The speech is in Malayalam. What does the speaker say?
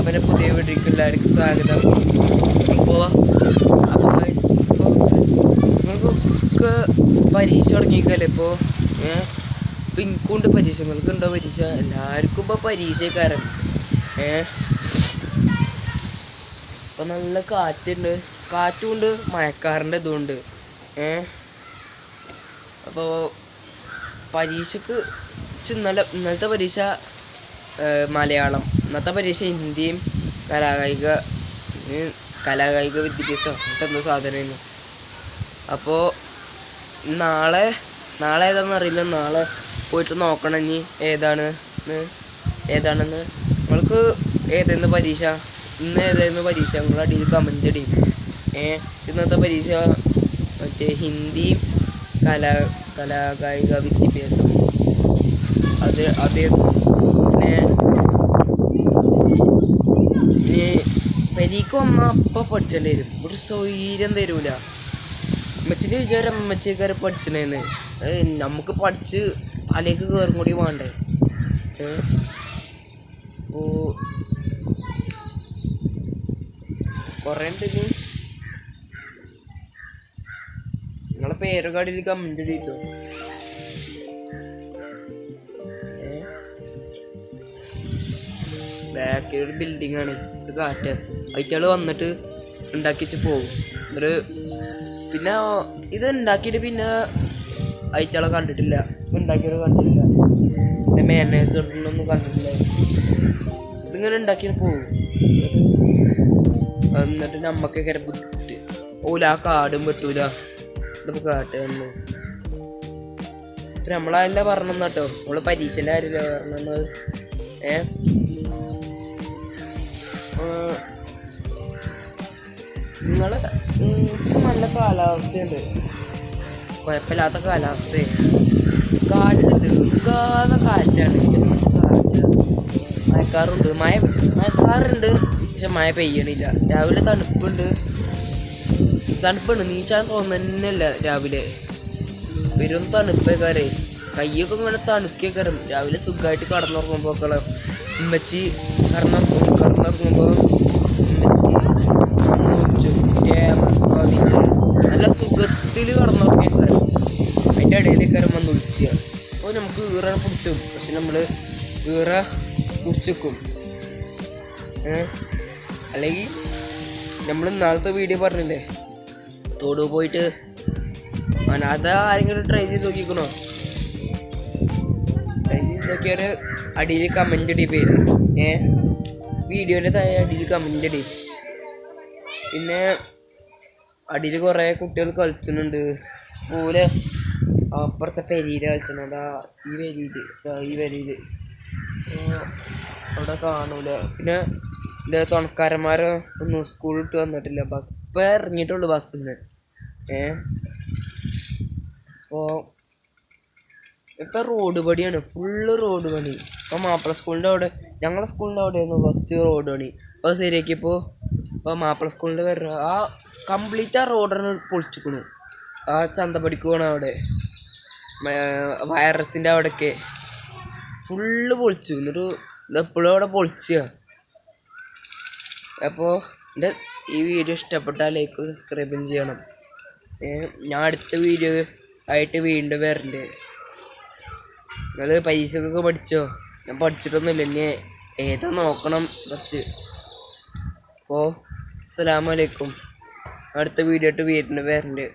അവരെ പുതിയ വീട്ടിലേക്ക് എല്ലാവർക്കും സ്വാഗതം. അപ്പോൾ നിങ്ങൾക്കൊക്കെ പരീക്ഷ തുടങ്ങിക്കല്ലേ ഇപ്പോൾ. ഇപ്പം എനിക്കുണ്ട് പരീക്ഷ, നിങ്ങൾക്കുണ്ടോ പരീക്ഷ? എല്ലാവർക്കും ഇപ്പോൾ പരീക്ഷക്കാരൻ. ഇപ്പം നല്ല കാറ്റുണ്ട്, കാറ്റുമുണ്ട്, മഴക്കാറിൻ്റെ ഇതുമുണ്ട്. അപ്പോൾ പരീക്ഷക്ക് ഇന്നലത്തെ പരീക്ഷ മലയാളം, ഇന്നത്തെ പരീക്ഷ ഹിന്ദിയും കലാകായിക വിദ്യാഭ്യാസം അങ്ങനത്തെ സാധനമായിരുന്നു. അപ്പോൾ നാളെ ഏതാണെന്ന് അറിയില്ല, നാളെ പോയിട്ട് നോക്കണം ഇനി ഏതാണെന്ന്. നിങ്ങൾക്ക് ഏതായിരുന്നു പരീക്ഷ? ഇന്ന് ഏതായിരുന്നു പരീക്ഷ? നിങ്ങൾ അടിയിൽ കമൻ്റ് അടിയും. ഇന്നത്തെ പരീക്ഷ മറ്റേ ഹിന്ദിയും കലാകായിക വിദ്യാഭ്യാസം അതായിരുന്നു. പിന്നെ പരീക്ക് വന്നാൽ അപ്പം പഠിച്ചേണ്ടി വരും, ഒരു സ്വൈര്യം തരൂല. അമ്മച്ചിൻ്റെ വിചാരം അമ്മച്ചിക്കാരെ പഠിച്ചണേന്ന്. നമുക്ക് പഠിച്ച് തലേക്ക് കയറും കൂടി വേണ്ടേ. അപ്പോൾ കുറേ ഉണ്ട്. നിങ്ങളെ പേരൊക്കെ അടിയിൽ കമൻ്റ് ഇടിട്ടോ. ബാക്കിൽ ഒരു ബിൽഡിംഗ് ആണ്, ഇത് കാറ്റ് അയറ്റാൾ വന്നിട്ട് ഉണ്ടാക്കി വെച്ച് പോകും. എന്നിട്ട് പിന്നെ ഇത് ഉണ്ടാക്കിയിട്ട് പിന്നെ അയറ്റാളെ കണ്ടിട്ടില്ല, ഉണ്ടാക്കിയത് കണ്ടിട്ടില്ല, പിന്നെ മാനേജറിനൊന്നും കണ്ടിട്ടില്ല. ഇതിങ്ങനെ ഉണ്ടാക്കിയിട്ട് പോകും. എന്നിട്ട് നമ്മക്കൊക്കെ ബുദ്ധിമുട്ട് ഓല ആ കാടും വെട്ടൂല, ഇതിപ്പോൾ കാട്ടുന്നു. ഇപ്പം നമ്മളല്ല പറഞ്ഞെന്നാട്ടോ, നമ്മള് പരീക്ഷയിലെ കാര്യമില്ല പറഞ്ഞത്. നിങ്ങള് നല്ല കാലാവസ്ഥയുണ്ട്, കുഴപ്പമില്ലാത്ത കാലാവസ്ഥ. കാറ്റുണ്ട്, നിൽക്കാതെ കാറ്റാണ്, കാറ്റ്. മഴക്കാറുണ്ട്, പക്ഷെ മഴ പെയ്യണില്ല. രാവിലെ തണുപ്പുണ്ട്, നീച്ചാൻ തോന്നുന്നില്ല. രാവിലെ വരും തണുപ്പേക്കാരെ, കയ്യൊക്കെ ഇങ്ങനെ തണുക്കേക്കാരം. രാവിലെ സുഖമായിട്ട് കടന്നുറങ്ങുമ്പോൾ ഉമ്മച്ചി കടന്നുറങ്ങുമ്പോൾ ഉമ്മച്ചി നല്ല സുഖത്തിൽ കടന്നുറങ്ങിയേക്കാരം. അതിൻ്റെ ഇടയിലേക്കാരം വന്ന് വിളിക്കുക. അപ്പോൾ നമുക്ക് ഈറ പിടിച്ചു, പക്ഷെ നമ്മൾ ഈറ പിടിച്ചേക്കും. അല്ലെങ്കിൽ നമ്മൾ ഇന്നാളത്തെ വീഡിയോ പറഞ്ഞില്ലേ, തോട് പോയിട്ട് അത് ആരെങ്കിലും ട്രൈ ചെയ്ത് നോക്കിക്കണോ? ട്രൈ ചെയ്ത് നോക്കിയാൽ അടിയിൽ കമൻ്റ് ഇടി പേര്, വീഡിയോൻ്റെ താഴെ അടിയിൽ കമൻ്റ് ഇടി. പിന്നെ അടിയിൽ കുറേ കുട്ടികൾ കളിച്ചുന്നുണ്ട്. പോലെ അപ്പുറത്തെ പെരിയിൽ കളിച്ചിട്ടുണ്ട്, ഈ വരിയിൽ അവിടെ കാണൂല. പിന്നെ എൻ്റെ തുണക്കാരന്മാരോ ഒന്നും സ്കൂളിൽ ഇട്ട് വന്നിട്ടില്ല, ബസ് ഇപ്പം ഇറങ്ങിയിട്ടുള്ളൂ ബസ്സിൽ നിന്ന്. അപ്പോൾ ഇപ്പം റോഡ് പണിയാണ്, ഫുള്ള് റോഡ് പണി. ഇപ്പോൾ മാപ്പിള സ്കൂളിൻ്റെ അവിടെ, ഞങ്ങളുടെ സ്കൂളിൻ്റെ അവിടെയായിരുന്നു ഫസ്റ്റ് റോഡ് പണി. അപ്പോൾ ശരിയാക്കിയപ്പോൾ ഇപ്പോൾ മാപ്പിള സ്കൂളിൻ്റെ വരണം ആ കംപ്ലീറ്റ് ആ റോഡാണ് പൊളിച്ചിക്കണു. ആ ചന്തപ്പടിക്ക് പോകണം അവിടെ, വൈറസിൻ്റെ അവിടെയൊക്കെ ഫുള്ള് പൊളിച്ചു. എന്നിട്ട് ഇതെപ്പോഴും അവിടെ പൊളിച്ചുക. അപ്പോൾ എൻ്റെ ഈ വീഡിയോ ഇഷ്ടപ്പെട്ടാൽ ലൈക്ക് സബ്സ്ക്രൈബും ചെയ്യണം. ഞാൻ അടുത്ത വീഡിയോ ആയിട്ട് വീണ്ടും വരണ്ട്. നിങ്ങൾ പരീക്ഷക്കൊക്കെ പഠിച്ചോ? ഞാൻ പഠിച്ചിട്ടൊന്നുമില്ല, ഇനി ഏതാ നോക്കണം ഫസ്റ്റ്. അപ്പോൾ അസ്സലാമു അലൈക്കും. അടുത്ത വീഡിയോ ആയിട്ട് വീണ്ടും വരണ്ട്.